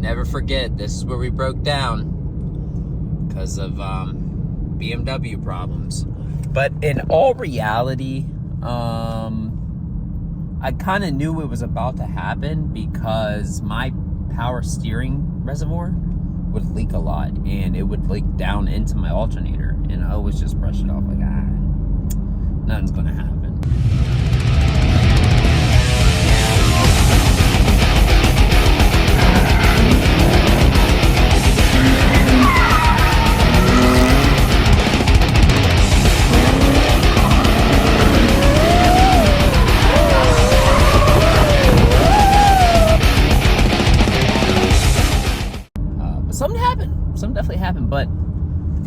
never forget, this is where we broke down because of BMW problems. But in all reality, I kind of knew it was about to happen because my power steering reservoir would leak a lot, and it would leak down into my alternator, and I always just brush it off like, nothing's gonna happen. Something definitely happened, but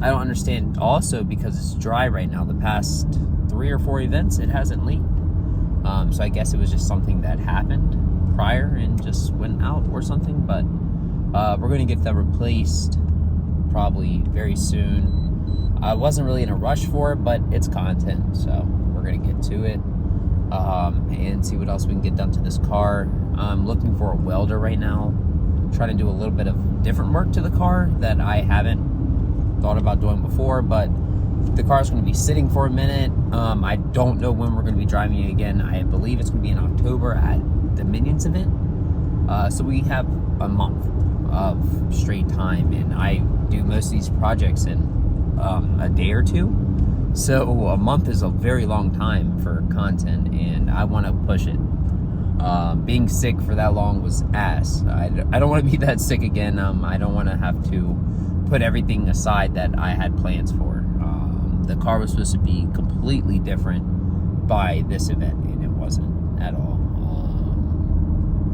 I don't understand. Also, because it's dry right now, the past 3 or 4 events, it hasn't leaked. So I guess it was just something that happened prior and just went out or something. But we're going to get that replaced probably very soon. I wasn't really in a rush for it, but it's content, so we're going to get to it and see what else we can get done to this car. I'm looking for a welder right now. Trying to do a little bit of different work to the car that I haven't thought about doing before, but the car's going to be sitting for a minute. I don't know when we're going to be driving it again. I believe it's going to be in October at the Minions event. So we have a month of straight time, and I do most of these projects in a day or two. So a month is a very long time for content, and I want to push it. Being sick for that long was ass. I don't want to be that sick again. I don't want to have to put everything aside that I had plans for. The car was supposed to be completely different by this event, and it wasn't at all.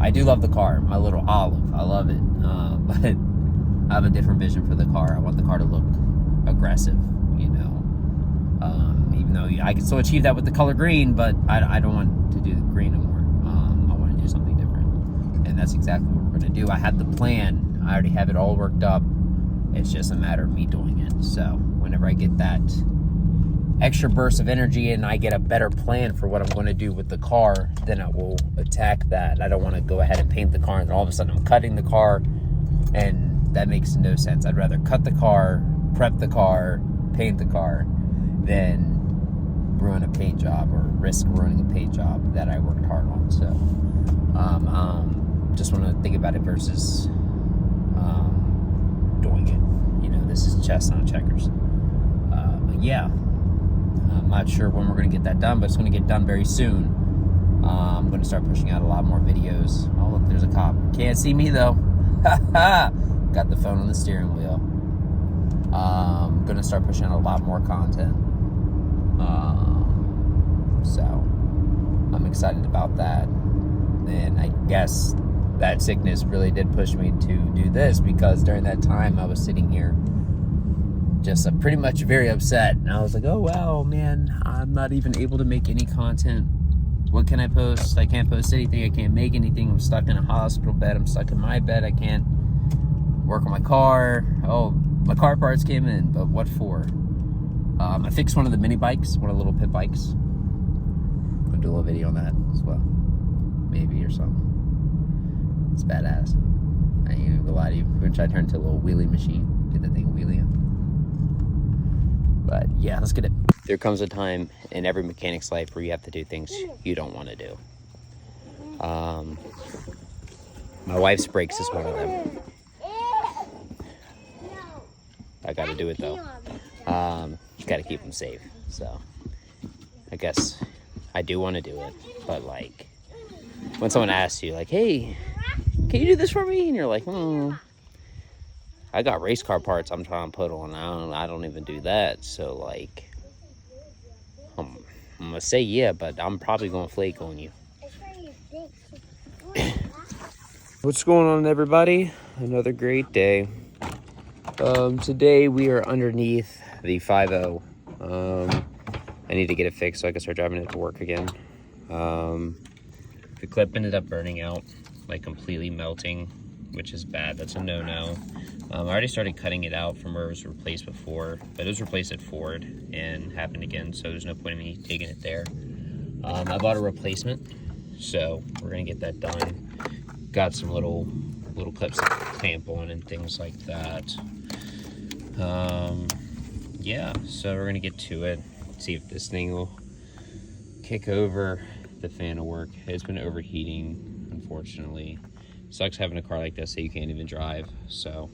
I do love the car, my little Olive. I love it, but I have a different vision for the car. I want the car to look aggressive, you know. Even though I can still achieve that with the color green, but I don't want to do the green anymore. Do something different, and that's exactly what we're going to do. I had the plan. I already have it all worked up. It's just a matter of me doing it. So whenever I get that extra burst of energy and I get a better plan for what I'm going to do with the car, then I will attack that. I don't want to go ahead and paint the car and then all of a sudden I'm cutting the car, and that makes no sense. I'd rather cut the car, prep the car, paint the car than ruin a paint job or risk ruining a paint job that I worked hard on. So just want to think about it versus doing it. You know, this is chess, not checkers. But yeah, I'm not sure when we're going to get that done, but it's going to get done very soon. I'm going to start pushing out a lot more videos. Oh, look, there's a cop. Can't see me though. Got the phone on the steering wheel. I'm going to start pushing out a lot more content. So I'm excited about that. And I guess that sickness really did push me to do this, because during that time I was sitting here just pretty much very upset. And I was like, oh wow, man, I'm not even able to make any content. What can I post? I can't post anything. I can't make anything. I'm stuck in a hospital bed. I'm stuck in my bed. I can't work on my car. Oh, my car parts came in, but what for? I fixed one of the mini bikes, one of the little pit bikes. I'm gonna do a little video on that as well. Maybe or something. It's badass. I ain't even gonna lie to you. We're gonna try to turn it into a little wheelie machine. Get that thing wheeling. But yeah, let's get it. There comes a time in every mechanic's life where you have to do things you don't want to do. My wife's brakes is one of them. I gotta do it though. Gotta keep them safe. So I guess I do want to do it, but like when someone asks you like, hey, can you do this for me? And you're like, I got race car parts I'm trying to put on. I don't even do that. So like I'm gonna say yeah, but I'm probably gonna flake on you. What's going on, everybody? Another great day. Today we are underneath the 5.0. I need to get it fixed so I can start driving it to work again. The clip ended up burning out, like completely melting, which is bad. That's a no-no. I already started cutting it out from where it was replaced before, but it was replaced at Ford and happened again, so there's no point in me taking it there. I bought a replacement, so we're gonna get that done. Got some little little clips to clamp on and things like that. Yeah, so we're gonna get to it, see if this thing will kick over. The fan will work. It's been overheating, unfortunately. Sucks having a car like this that you can't even drive. So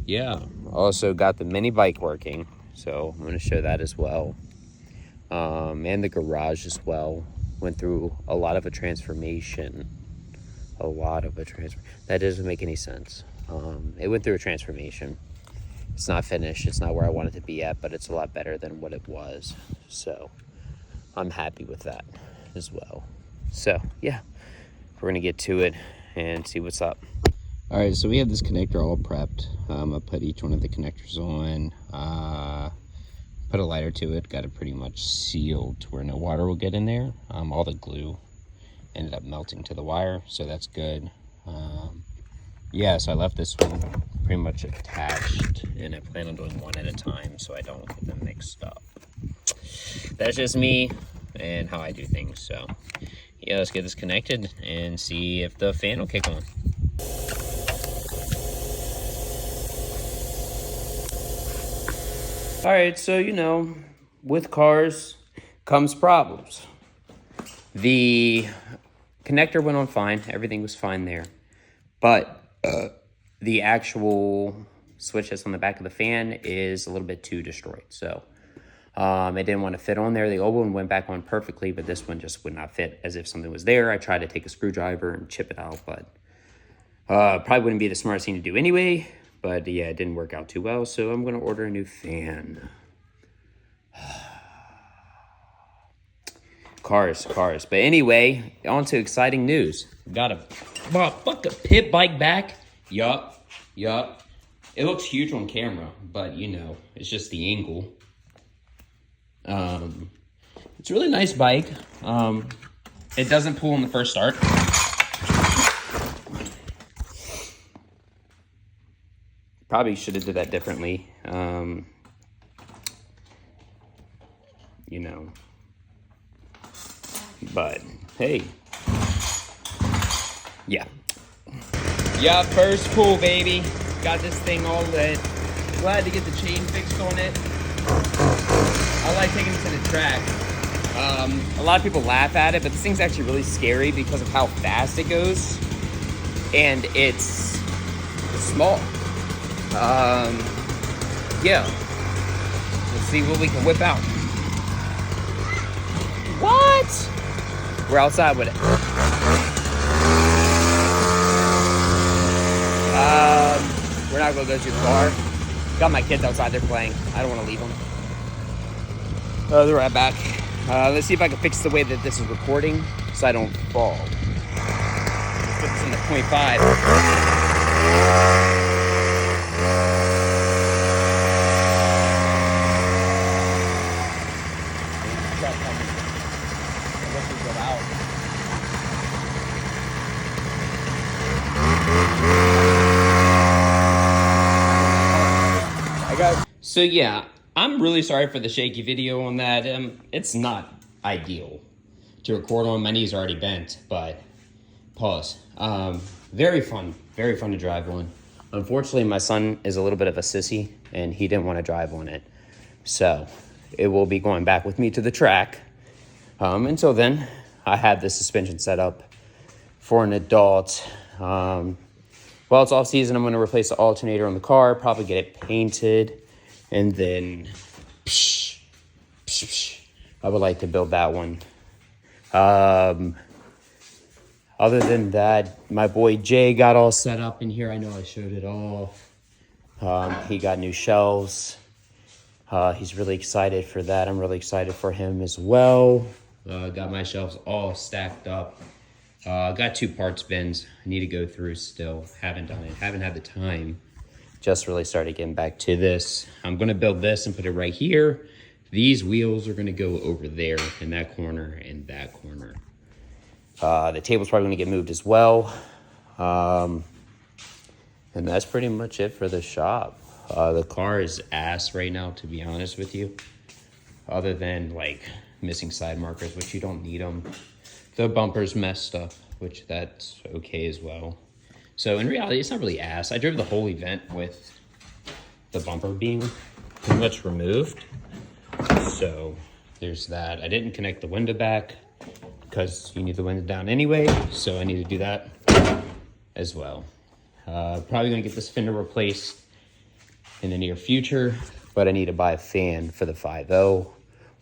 yeah, also got the mini bike working, so I'm going to show that as well. And the garage as well. Went through a lot of a transformation. That doesn't make any sense. It went through a transformation. It's not finished. It's not where I want it to be at, but it's a lot better than what it was. So I'm happy with that as well. So yeah, we're going to get to it and see what's up. All right, so we have this connector all prepped. I put each one of the connectors on, put a lighter to it, got it pretty much sealed to where no water will get in there. All the glue ended up melting to the wire, so that's good. Yeah, so I left this one pretty much attached, and I plan on doing one at a time so I don't get them mixed up. That's just me and how I do things. So yeah, let's get this connected and see if the fan will kick on. All right, so you know, with cars comes problems. The connector went on fine, everything was fine there, but the actual switch that's on the back of the fan is a little bit too destroyed. So it didn't want to fit on there. The old one went back on perfectly, but this one just would not fit as if something was there. I tried to take a screwdriver and chip it out, but probably wouldn't be the smartest thing to do anyway. But yeah, it didn't work out too well, so I'm going to order a new fan. Cars. But anyway, on to exciting news. Got a pit bike back. Yup. It looks huge on camera, but you know, it's just the angle. It's a really nice bike. It doesn't pull on the first start. Probably should have did that differently. You know, but hey, yeah, first pull, baby. Got this thing all lit. Glad to get the chain fixed on it. I like taking it to the track. A lot of people laugh at it, but this thing's actually really scary because of how fast it goes, and it's small. Yeah, let's see what we can whip out. What? We're outside with it. We're not gonna go too far. Got my kids outside, they're playing. I don't want to leave them. They're right back. Let's see if I can fix the way that this is recording so I don't fall. Let's put this in the 0.5. So yeah, I'm really sorry for the shaky video on that. It's not ideal to record on. My knees are already bent, but pause. Very fun to drive on. Unfortunately, my son is a little bit of a sissy and he didn't want to drive on it. So it will be going back with me to the track. Until then, I have the suspension set up for an adult. While it's off season, I'm going to replace the alternator on the car, probably get it painted. And then, I would like to build that one. Other than that, my boy Jay got all set up in here. I know I showed it all. He got new shelves. He's really excited for that. I'm really excited for him as well. Got my shelves all stacked up. Got 2 parts bins I need to go through still. Haven't done it. Haven't had the time. Just really started getting back to this. I'm gonna build this and put it right here. These wheels are gonna go over there in that corner and that corner. The table's probably gonna get moved as well. And that's pretty much it for the shop. The car is ass right now, to be honest with you. Other than like missing side markers, which you don't need them. The bumper's messed up, which that's okay as well. So in reality, it's not really ass. I drove the whole event with the bumper being pretty much removed. So there's that. I didn't connect the window back because you need the window down anyway. So I need to do that as well. Probably gonna get this fender replaced in the near future, but I need to buy a fan for the 5.0.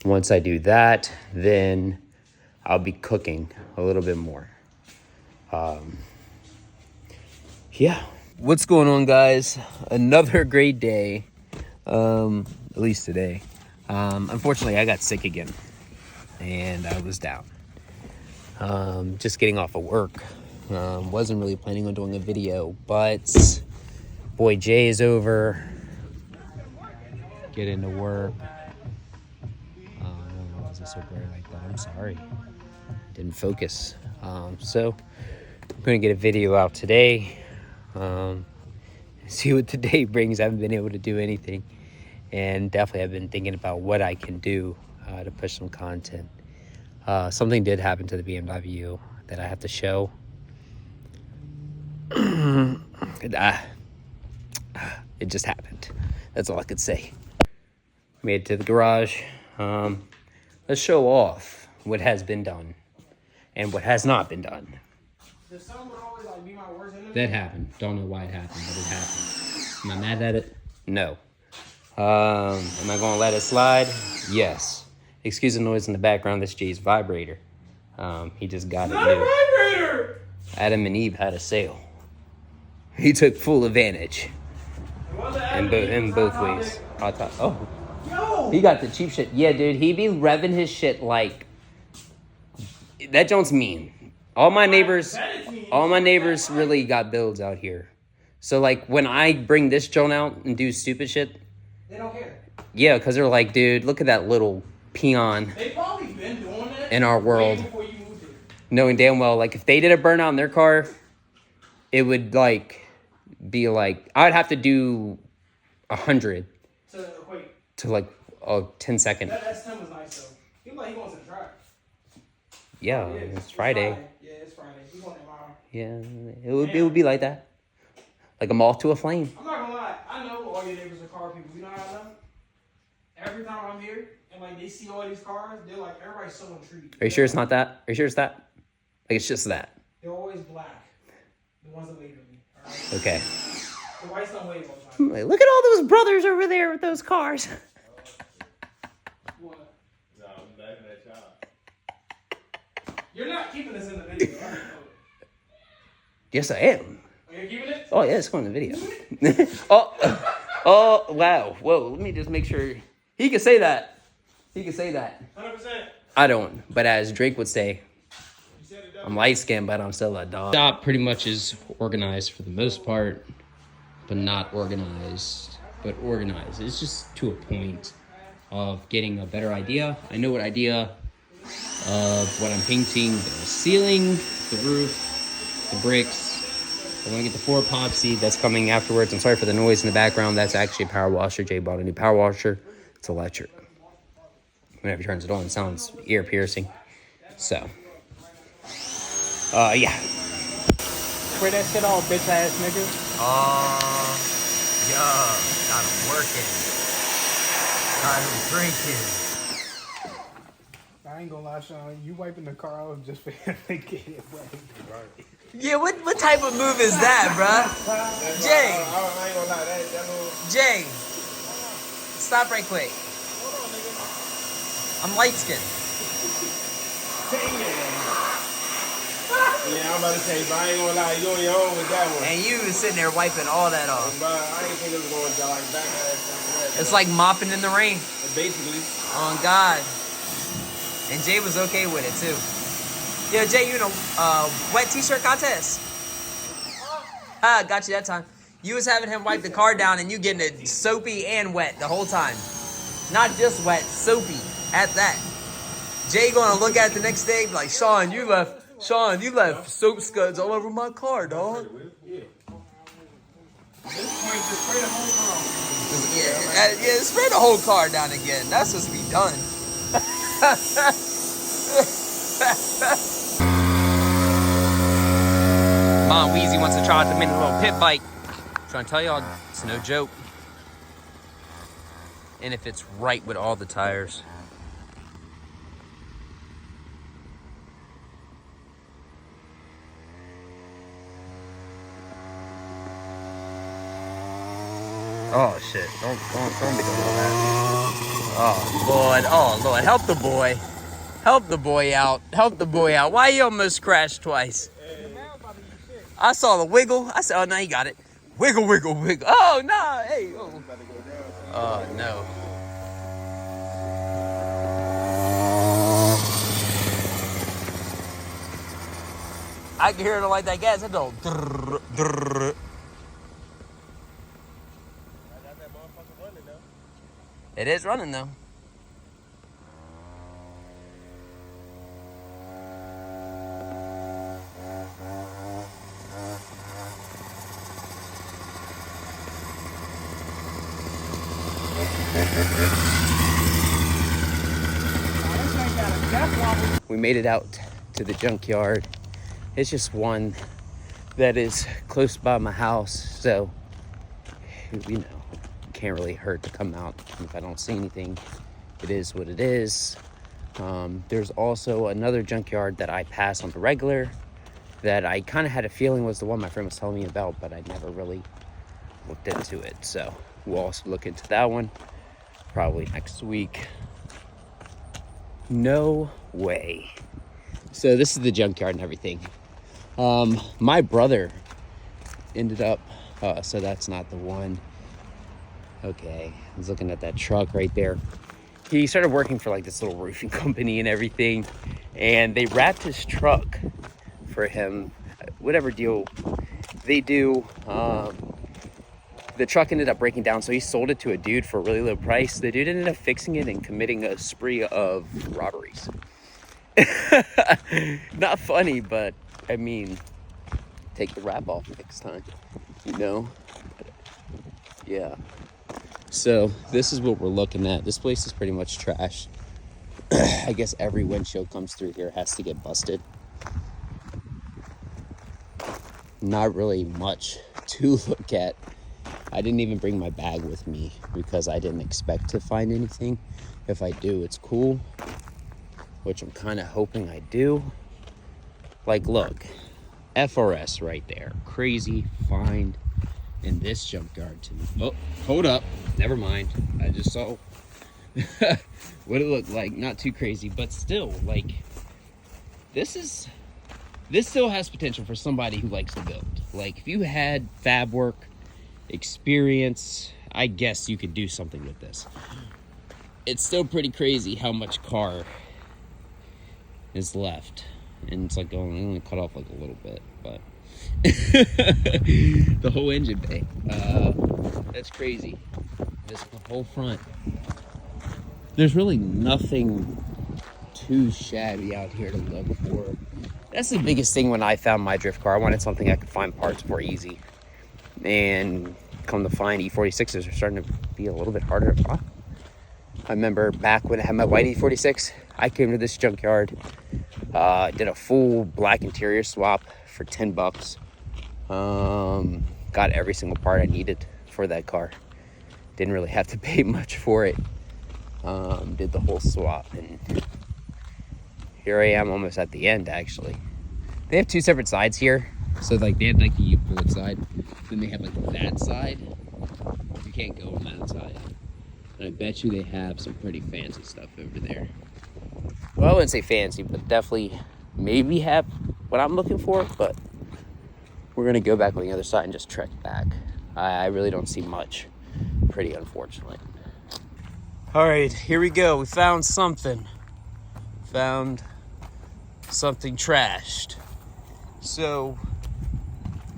Once I do that, then I'll be cooking a little bit more. Yeah. What's going on, guys? Another great day, at least today. Unfortunately, I got sick again, and I was down. Just getting off of work. Wasn't really planning on doing a video, but boy, Jay is over. Get into work. I don't know, why is it so bright like that? I'm sorry. Didn't focus. So I'm gonna get a video out today. See what the day brings. I haven't been able to do anything, and definitely I've been thinking about what I can do to push some content. Something did happen to the BMW that I have to show. It just happened. That's all I could say. Made it to the garage. Let's show off what has been done and what has not been done. Does someone always like be my worst enemy? That happened. Don't know why it happened, but it happened. Am I mad at it? No. Am I gonna let it slide? Yes. Excuse the noise in the background. That's Jay's vibrator. He just got it new. Not a vibrator! Adam and Eve had a sale. He took full advantage. In both ways. Oh. Yo! He got the cheap shit. Yeah, dude. He be revving his shit like... That Jones mean. All my neighbors really got builds out here. So, like, when I bring this Joan out and do stupid shit... They don't care. Yeah, because they're like, dude, look at that little peon They probably been doing that in our world. before you moved here. Knowing damn well, like, if they did a burnout in their car, it would, like, be like... I would have to do 100 To equate. to, like, a 10-second. That S10 was nice, though. He like he wants to track. Yeah, it's Friday. Yeah, it's Friday. He going tomorrow. Yeah, it would be like that. Like a moth to a flame. I'm not gonna lie. I know all your neighbors are car people. You know how I know? Every time I'm here and like they see all these cars, they're like, everybody's so intrigued. Are you sure it's not that? Are you sure it's that? Like it's just that. They're always black. The ones that wave at me. All right? Okay. The whites don't wave all the time. Like, look at all those brothers over there with those cars. What? No, I'm back in that job. You're not keeping this in the video. I already know it. Yes, I am. Are you keeping it? Oh yeah, it's going in the video. Oh, wow. Whoa, let me just make sure. He can say that. He can say that. 100%. I don't, but as Drake would say, You said it, I'm light skinned, but I'm still a dog. Shop pretty much is organized for the most part, but not organized, but organized. It's just to a point of getting a better idea. I know what idea of what I'm painting: the ceiling, the roof, the bricks. I want to get the floor epoxy. That's coming afterwards. I'm sorry for the noise in the background. That's actually a power washer. Jay bought a new power washer. It's electric. Whenever he turns it on, it sounds ear piercing. So, yeah. Spray that shit off, bitch ass nigga. Yeah, got him working. Got him drinking. I ain't gonna lie, Sean. You wiping the car off just for him to get it wet. Yeah, what type of move is that, bruh? Jay. I ain't gonna lie. That little... Jay, stop right quick. Hold on, nigga. I'm light skinned. Yeah, I'm about to say, but I ain't gonna lie, you on your own with that one. And you was sitting there wiping all that off. But I ain't think it was going to like back at It's like mopping in the rain. basically. On God. And Jay was okay with it too. Yo, Jay, you in a wet t-shirt contest? Got you that time. You was having him wipe the car down and you getting it soapy and wet the whole time. Not just wet, soapy at that. Jay gonna look at it the next day and be like, Sean, you left soap scuds all over my car, dog. Yeah, spray the whole car down again. That's supposed to be done. Mom Weezy wants to try out the mini little pit bike. I'm trying to tell y'all, it's no joke. And if it's right with all the tires. Oh shit, don't be doing all that. Oh Lord, help the boy. Help the boy out. Help the boy out. Why you almost crashed twice? I saw the wiggle. I said, oh no, he got it. Wiggle, wiggle, wiggle. Oh no, hey. Oh no. I can hear it like that gas. It don't. It is running though. We made it out to the junkyard. It's just one that is close by my house, so you know, can't really hurt to come out. If I don't see anything, it is what it is. There's also another junkyard that I pass on the regular that I kind of had a feeling was the one my friend was telling me about, but I never really looked into it. So we'll also look into that one probably next week. No way. So this is the junkyard and everything. My brother ended up, so that's not the one. Okay, I was looking at that truck right there. He started working for like this little roofing company and everything, and they wrapped his truck for him, whatever deal they do. The truck ended up breaking down, so he sold it to a dude for a really low price. The dude ended up fixing it and committing a spree of robberies. Not funny, but I mean, take the wrap off next time, you know? Yeah. So this is what we're looking at. This place is pretty much trash. I guess every windshield comes through here has to get busted. Not really much to look at. I didn't even bring my bag with me because I didn't expect to find anything. If I do, it's cool, which I'm kind of hoping I do. Like, look, FRS right there. Crazy find in this junkyard too. Oh, hold up. Never mind. I just saw what it looked like. Not too crazy, but still, like, this still has potential for somebody who likes to build. Like, if you had fab work experience, I guess you could do something with this. It's still pretty crazy how much car is left, and it's like only cut off like a little bit, but the whole engine bay, that's crazy. This whole front, there's really nothing too shabby out here to look for. That's the biggest thing when I found my drift car. I wanted something I could find parts for easy. And come to find, E46s are starting to be a little bit harder to find. I remember back when I had my white E46, I came to this junkyard, did a full black interior swap for 10 bucks. Got every single part I needed for that car. Didn't really have to pay much for it. Did the whole swap, and here I am almost at the end, actually. They have two separate sides here. So like they had like the U-bullet side, then they have like that side. You can't go on that side. And I bet you they have some pretty fancy stuff over there. Well, I wouldn't say fancy, but definitely maybe have what I'm looking for, but we're gonna go back on the other side and just trek back. I really don't see much. Pretty unfortunate. All right, here we go. We found something. Found something trashed. So,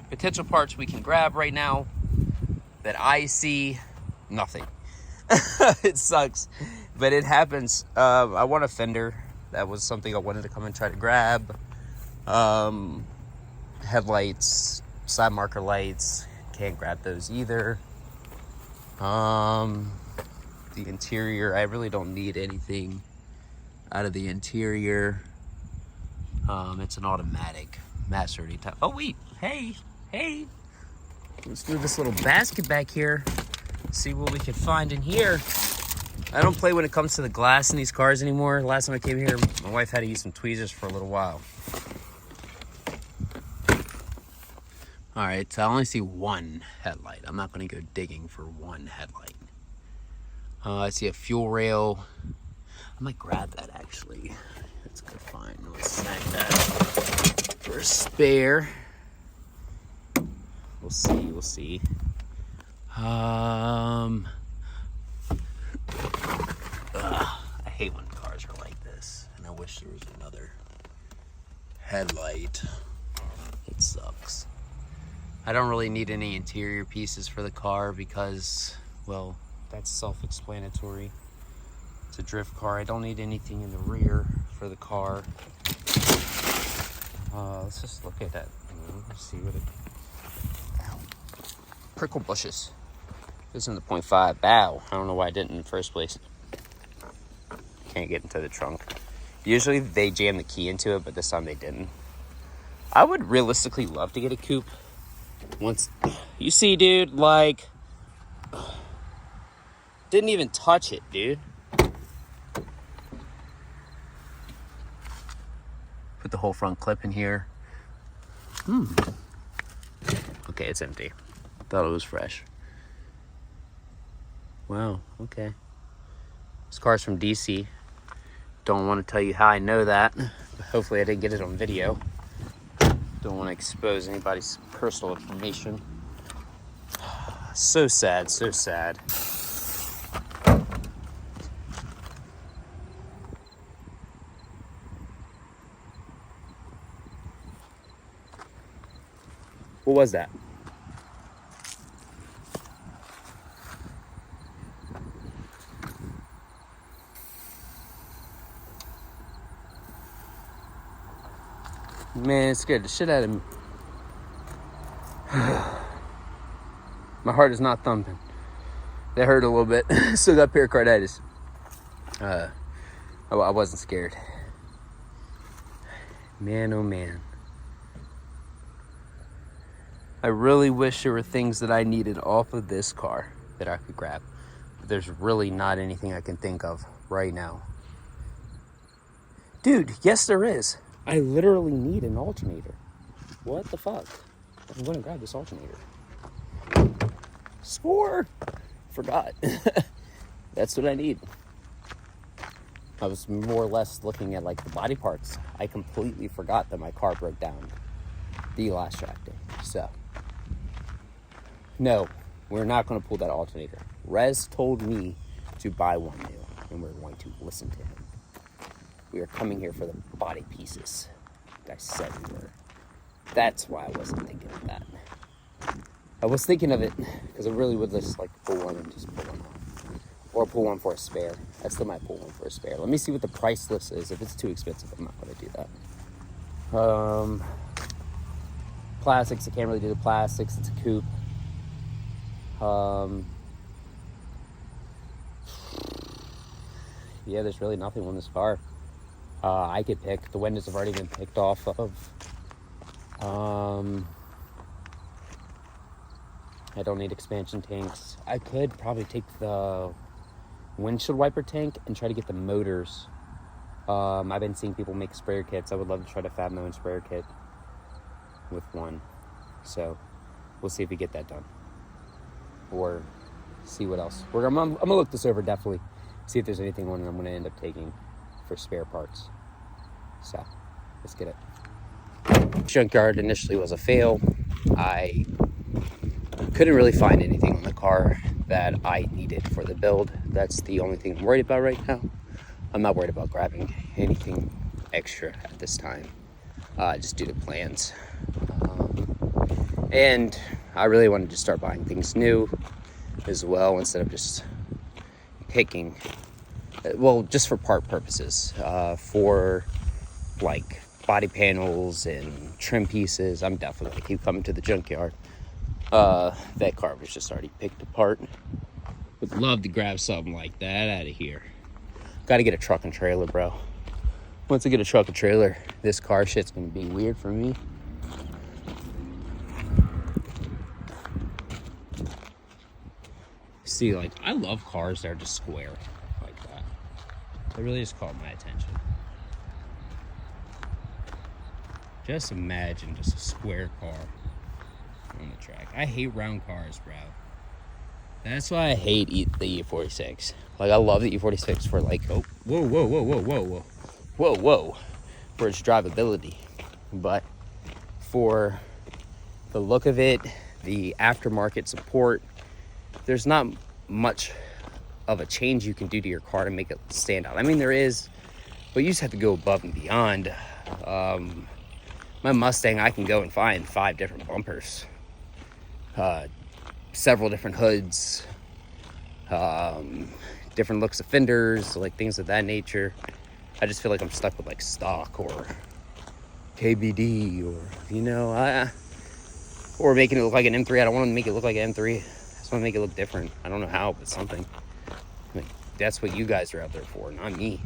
potential parts we can grab right now that I see, nothing. It sucks, but it happens. I want a fender. That was something I wanted to come and try to grab. Headlights, side marker lights, can't grab those either. The interior, I really don't need anything out of the interior. It's an automatic. Master type. Oh wait, Hey, hey. Let's do this little basket back here. See what we can find in here. I don't play when it comes to the glass in these cars anymore. Last time I came here, my wife had to use some tweezers for a little while. All right, so I only see one headlight. I'm not gonna go digging for one headlight. I see a fuel rail. I might grab that actually. That's a good find. Let's snag that for a spare. We'll see, we'll see. I hate when cars are like this, and I wish there was another headlight. It sucks. I don't really need any interior pieces for the car because, well, that's self-explanatory. It's a drift car. I don't need anything in the rear for the car. Let's just look at that. Let's see what it... Ow. Prickle bushes. This is in the 0.5. Bow. I don't know why I didn't in the first place. Can't get into the trunk. Usually they jam the key into it, but this time they didn't. I would realistically love to get a coupe. Once you see, dude, like, didn't even touch it, dude. Put the whole front clip in here. Okay, it's empty. Thought it was fresh. Wow, okay. This car's from DC. Don't want to tell you how I know that, but hopefully I didn't get it on video. Don't want to expose anybody's personal information. So sad, so sad. What was that? Man, it scared the shit out of me. My heart is not thumping. That hurt a little bit. Still got pericarditis. I wasn't scared. Man, oh man. I really wish there were things that I needed off of this car that I could grab. But there's really not anything I can think of right now. Dude, yes there is. I literally need an alternator. What the fuck? I'm gonna grab this alternator. Scour! Forgot. That's what I need. I was more or less looking at like the body parts. I completely forgot that my car broke down the last track day. So, no, we're not gonna pull that alternator. Rez told me to buy one new, and we're going to listen to him. We are coming here for the body pieces. Like I said we were. That's why I wasn't thinking of that. I was thinking of it because I really would just like pull one and just pull one off. Or pull one for a spare. I still might pull one for a spare. Let me see what the price list is. If it's too expensive, I'm not going to do that. Plastics, I can't really do the plastics. It's a coupe. Yeah, there's really nothing on this car. I could pick. The windows have already been picked off of. I don't need expansion tanks. I could probably take the windshield wiper tank and try to get the motors. I've been seeing people make sprayer kits. I would love to try to fab my own sprayer kit with one. So we'll see if we get that done. Or see what else. I'm gonna look this over definitely. See if there's anything on it I'm gonna end up taking for spare parts. So let's get it. Junkyard initially was a fail. I couldn't really find anything on the car that I needed for the build. That's the only thing I'm worried about right now. I'm not worried about grabbing anything extra at this time, just due to plans. And I really wanted to start buying things new as well instead of just picking, well, just for part purposes, for like body panels and trim pieces. I'm definitely gonna keep coming to the junkyard. That car was just already picked apart. Would love to grab something like that out of here. Gotta get a truck and trailer, bro. Once I get a truck and trailer, this car shit's gonna be weird for me. see, like, I love cars that are just square like that. It really just caught my attention. Just imagine just a square car on the track. I hate round cars, bro. That's why I hate the E46. Like, I love the E46 for, like, oh, whoa, for its drivability. But for the look of it, the aftermarket support, there's not much of a change you can do to your car to make it stand out. I mean, there is, but you just have to go above and beyond. My Mustang, I can go and find 5 different bumpers, several different hoods, different looks of fenders, like things of that nature. I just feel like I'm stuck with like stock or KBD, or, you know, or making it look like an M3. I don't want to make it look like an M3. I just want to make it look different. I don't know how, but something. Like, that's what you guys are out there for, not me.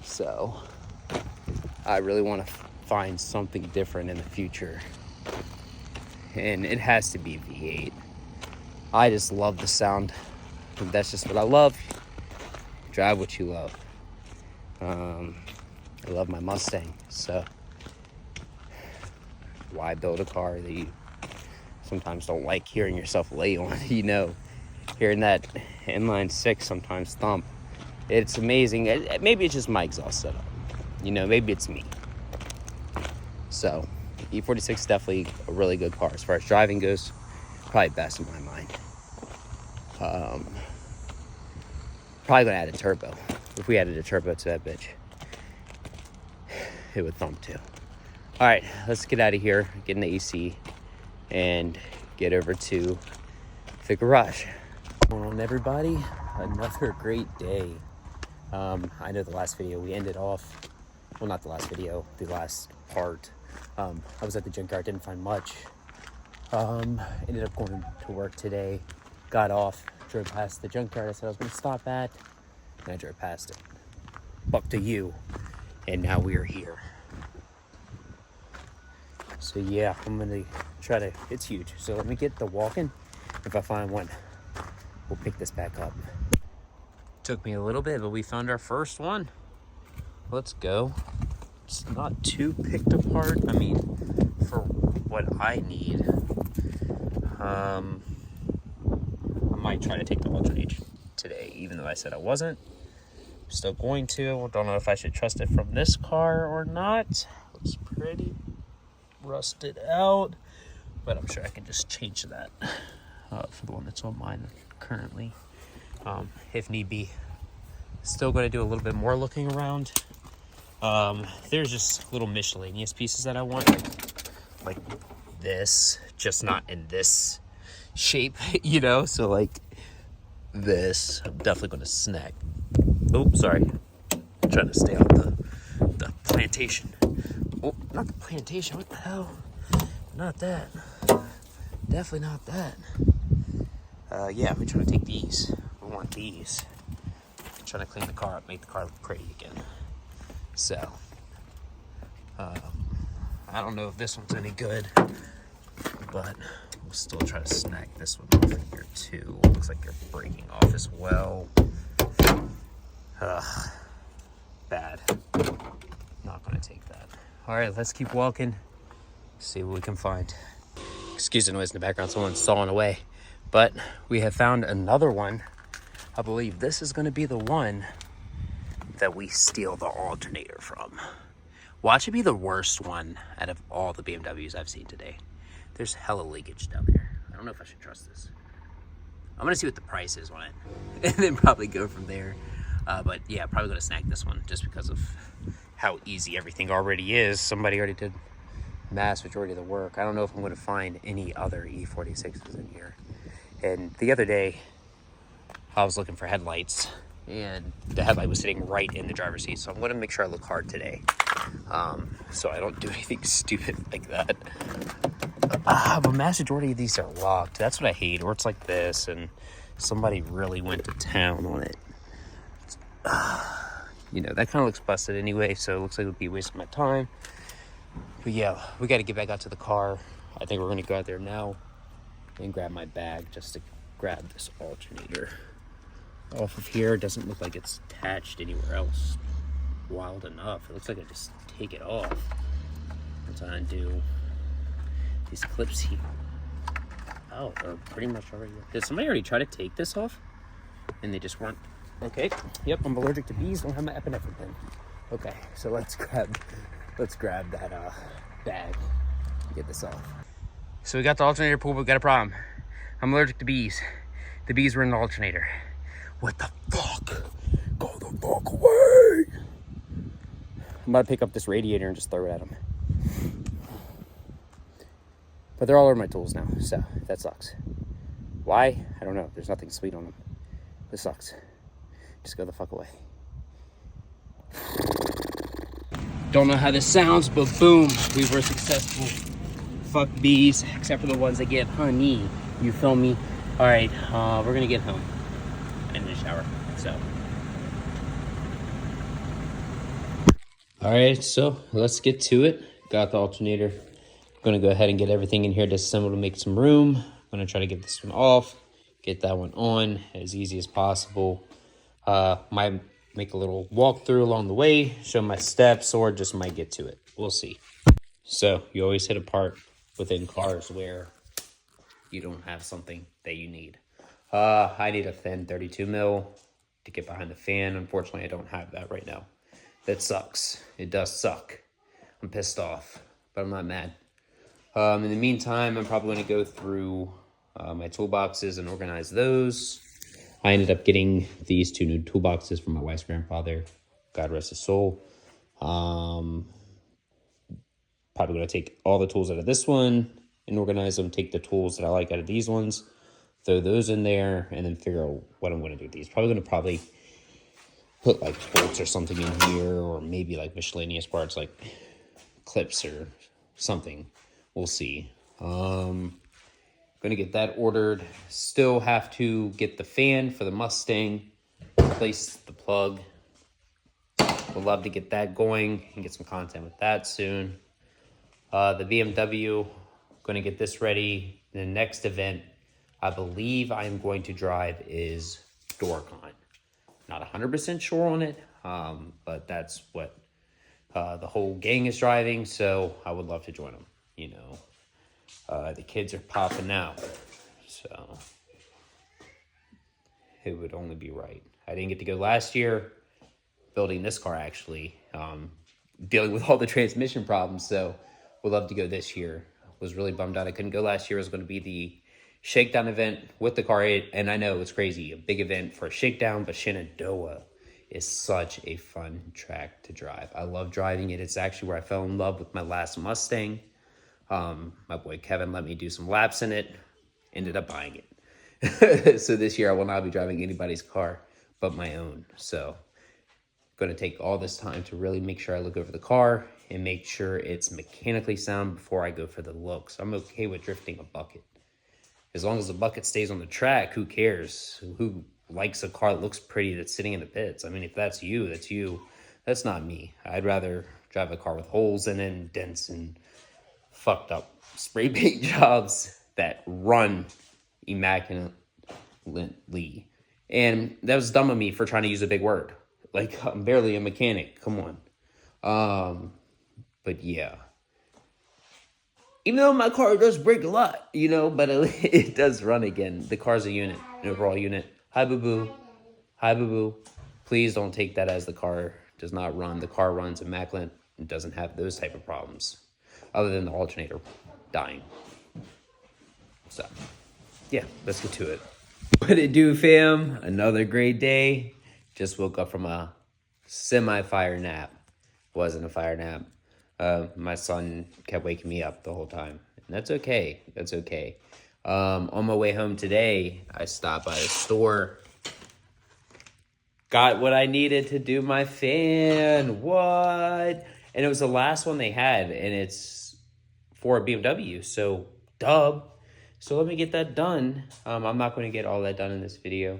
So I really want to find something different in the future, and it has to be V8. I just love the sound. That's just what I love. Drive what you love. I love my Mustang, so why build a car that you sometimes don't like hearing yourself lay on? You know, hearing that inline 6 sometimes thump, it's amazing. Maybe it's just my exhaust setup, you know, maybe it's me. So E46 is definitely a really good car as far as driving goes. Probably best in my mind. Probably gonna add a turbo. If we added a turbo to that bitch, it would thump too. All right, let's get out of here, get in the AC, and get over to the garage. Come on, everybody, another great day. I know the last video we ended off, well, not the last video, the last part. I was at the junkyard, didn't find much. Ended up going to work today, got off, drove past the junkyard I said I was gonna stop at, and I drove past it. Buck to you, and now we are here. So yeah, I'm gonna try to, it's huge. So let me get the walking. If I find one, we'll pick this back up. Took me a little bit, but we found our first one. Let's go. It's not too picked apart. I mean, for what I need. I might try to take the alternator today, even though I said I wasn't. Still going to. Don't know if I should trust it from this car or not. Looks pretty rusted out, but I'm sure I can just change that for the one that's on mine currently, if need be. Still going to do a little bit more looking around. There's just little miscellaneous pieces that I want, like this, just not in this shape, you know. So like this, I'm definitely going to snag. Oh, sorry, I'm trying to stay off the plantation. Oh, not the plantation, what the hell? Not that. Definitely not that. Yeah, we're trying to take these. We want these. I'm trying to clean the car up, make the car look pretty again. So, I don't know if this one's any good, but we'll still try to snag this one off of here too. Looks like you're breaking off as well. Bad. Not gonna take that. All right, let's keep walking, see what we can find. Excuse the noise in the background, someone's sawing away. But we have found another one. I believe this is gonna be the one that we steal the alternator from. Watch it be the worst one out of all the BMWs I've seen today. There's hella leakage down there. I don't know if I should trust this. I'm gonna see what the price is on it and then probably go from there. But yeah, probably gonna snag this one just because of how easy everything already is. Somebody already did mass majority of the work. I don't know if I'm gonna find any other E46s in here. And the other day, I was looking for headlights, and the headlight was sitting right in the driver's seat. So I'm gonna make sure I look hard today, so I don't do anything stupid like that. But mass majority of these are locked. That's what I hate. Or it's like this, and somebody really went to town on it. You know, that kind of looks busted anyway, so it looks like it would be wasting my time. But yeah, we got to get back out to the car. I think we're going to go out there now and grab my bag just to grab this alternator off of here. It doesn't look like it's attached anywhere else wild enough. It looks like I just take it off. Once I undo these clips here. Oh, they're pretty much already. Did somebody already try to take this off? And they just weren't. Okay. Yep, I'm allergic to bees. Don't have my epinephrine pen. Okay, so let's grab that bag and get this off. So we got the alternator pulled, but we got a problem. I'm allergic to bees. The bees were in the alternator. What the fuck? Go the fuck away! I'm about to pick up this radiator and just throw it at them. But they're all over my tools now, so that sucks. Why? I don't know. There's nothing sweet on them. This sucks. Just go the fuck away. Don't know how this sounds, but boom, we were successful. Fuck bees, except for the ones that get honey. You feel me? All right, we're gonna get home. In the shower, so. All right, so let's get to it. Got the alternator. I'm gonna go ahead and get everything in here disassembled to make some room. I'm gonna try to get this one off, get that one on as easy as possible. Might make a little walkthrough along the way, show my steps, or just might get to it. We'll see. So you always hit a part within cars where you don't have something that you need. I need a thin 32 mil to get behind the fan. Unfortunately, I don't have that right now. That sucks. It does suck. I'm pissed off, but I'm not mad. In the meantime, I'm probably going to go through my toolboxes and organize those. I ended up getting these 2 new toolboxes from my wife's grandfather. God rest his soul. Probably going to take all the tools out of this one and organize them. Take the tools that I like out of these ones, throw those in there, and then figure out what I'm going to do with these. Probably going to put like bolts or something in here, or maybe like miscellaneous parts like clips or something. We'll see. Gonna get that ordered. Still have to get the fan for the Mustang, replace the plug. Would love to get that going and get some content with that soon. The BMW, gonna get this ready. The next event I believe I'm going to drive is DoorCon. Not 100% sure on it, but that's what the whole gang is driving, so I would love to join them, you know. The kids are popping out, so it would only be right. I didn't get to go last year, building this car actually, dealing with all the transmission problems, so would love to go this year. Was really bummed out I couldn't go last year. It was going to be the shakedown event with the car, and I know it's crazy, a big event for a shakedown, but Shenandoah is such a fun track to drive. I love driving it. It's actually where I fell in love with my last Mustang. My boy Kevin let me do some laps in it, ended up buying it. So this year I will not be driving anybody's car but my own. So going to take all this time to really make sure I look over the car and make sure it's mechanically sound before I go for the looks. I'm okay with drifting a bucket. As long as the bucket stays on the track, who cares? Who likes a car that looks pretty that's sitting in the pits? I mean, if that's you, that's you. That's not me. I'd rather drive a car with holes in it and dents and fucked up spray paint jobs that run immaculately. And that was dumb of me for trying to use a big word. Like, I'm barely a mechanic. Come on. But yeah. Even though my car does break a lot, you know, but it does run again. The car's a unit, an overall unit. Hi, boo-boo. Hi, boo-boo. Please don't take that as the car does not run. The car runs immaculate and doesn't have those type of problems, other than the alternator dying. So, yeah, let's get to it. What it do, fam? Another great day. Just woke up from a semi-fire nap. Wasn't a fire nap. My son kept waking me up the whole time. And that's okay. That's okay. On my way home today, I stopped by a store. Got what I needed to do my fan. What? And it was the last one they had. And it's for a BMW. So, dub. So let me get that done. I'm not going to get all that done in this video.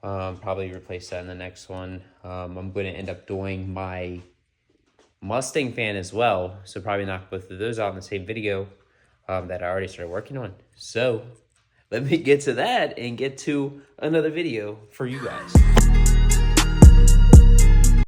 Probably replace that in the next one. I'm going to end up doing my Mustang fan as well. So probably knock both of those out in the same video that I already started working on. So let me get to that and get to another video for you guys.